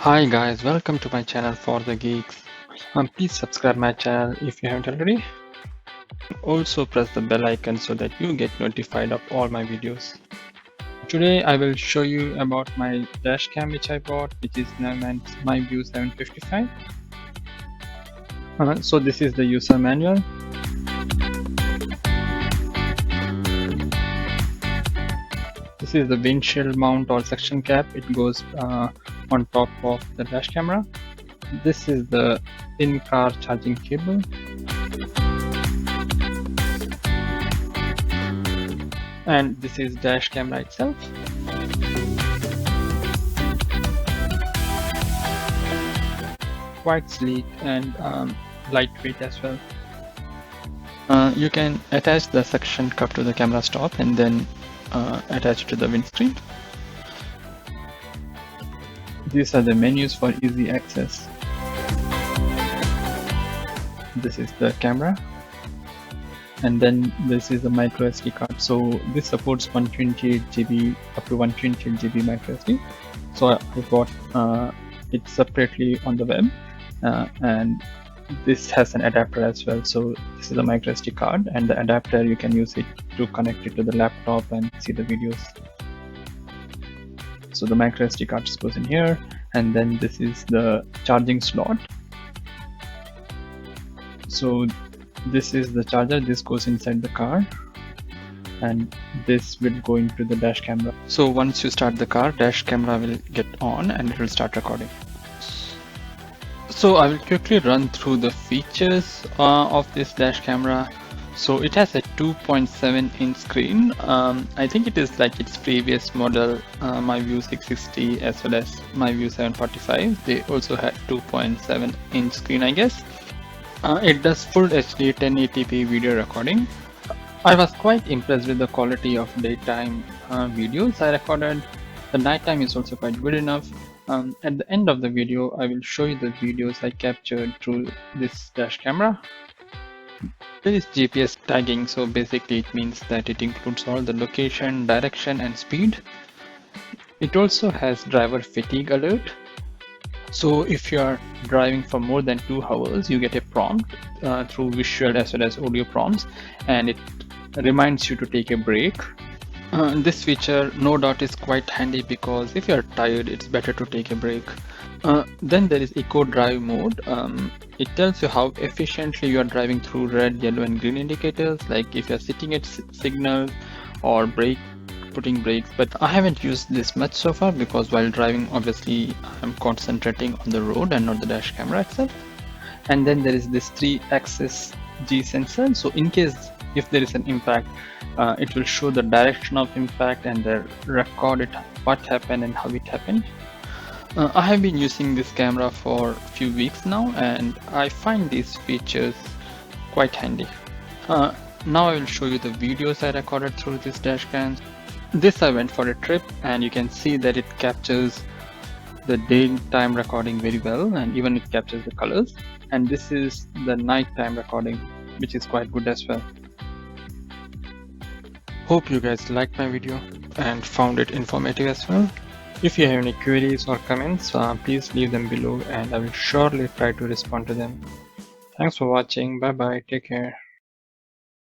Hi guys, welcome to my channel for the geeks. Please subscribe my channel if you haven't already. Also press the bell icon so that you get notified of all my videos. Today I will show you about my dash cam which I bought, which is Navman MiVUE755. So this is the user manual. This is the windshield mount or suction cap. It goes on top of the dash camera. This is the in-car charging cable. And this is dash camera itself. Quite sleek and lightweight as well. You can attach the suction cup to the camera stop and then attach it to the windscreen. These are the menus for easy access. This is the camera, and then this is the micro SD card. So this supports 128 GB up to 128 GB micro SD. So I bought it separately on the web, and this has an adapter as well. So this is a micro SD card, and the adapter you can use it to connect it to the laptop and see the videos. So the micro SD card just goes in here, and then this is the charging slot. So this is the charger. This goes inside the car, and this will go into the dash camera. So once you start the car, dash camera will get on and it will start recording. So I will quickly run through the features of this dash camera. So it has a 2.7-inch screen. I think it is like its previous model, MiVUE660 as well as MiVUE745. They also had 2.7-inch screen, I guess. It does full HD 1080p video recording. I was quite impressed with the quality of daytime videos I recorded. The nighttime is also quite good enough. At the end of the video, I will show you the videos I captured through this dash camera. There is GPS tagging, so basically it means that it includes all the location, direction and speed. It also has driver fatigue alert. So if you are driving for more than 2 hours, you get a prompt through visual as well as audio prompts, and it reminds you to take a break. This feature no doubt is quite handy because if you are tired, it's better to take a break. Then there is Eco Drive mode. It tells you how efficiently you are driving through red, yellow and green indicators, like if you are sitting at signals or putting brakes. But I haven't used this much so far because while driving, obviously I'm concentrating on the road and not the dash camera itself. And then there is this 3-axis G sensor. So in case if there is an impact, it will show the direction of impact and record it, what happened and how it happened. I have been using this camera for a few weeks now, and I find these features quite handy. Now I will show you the videos I recorded through this dash cam. This I went for a trip, and you can see that it captures the daytime recording very well, and even it captures the colors. And this is the nighttime recording, which is quite good as well. Hope you guys liked my video and found it informative as well. If you have any queries or comments, please leave them below and I will surely try to respond to them. Thanks for watching. Bye bye. Take care.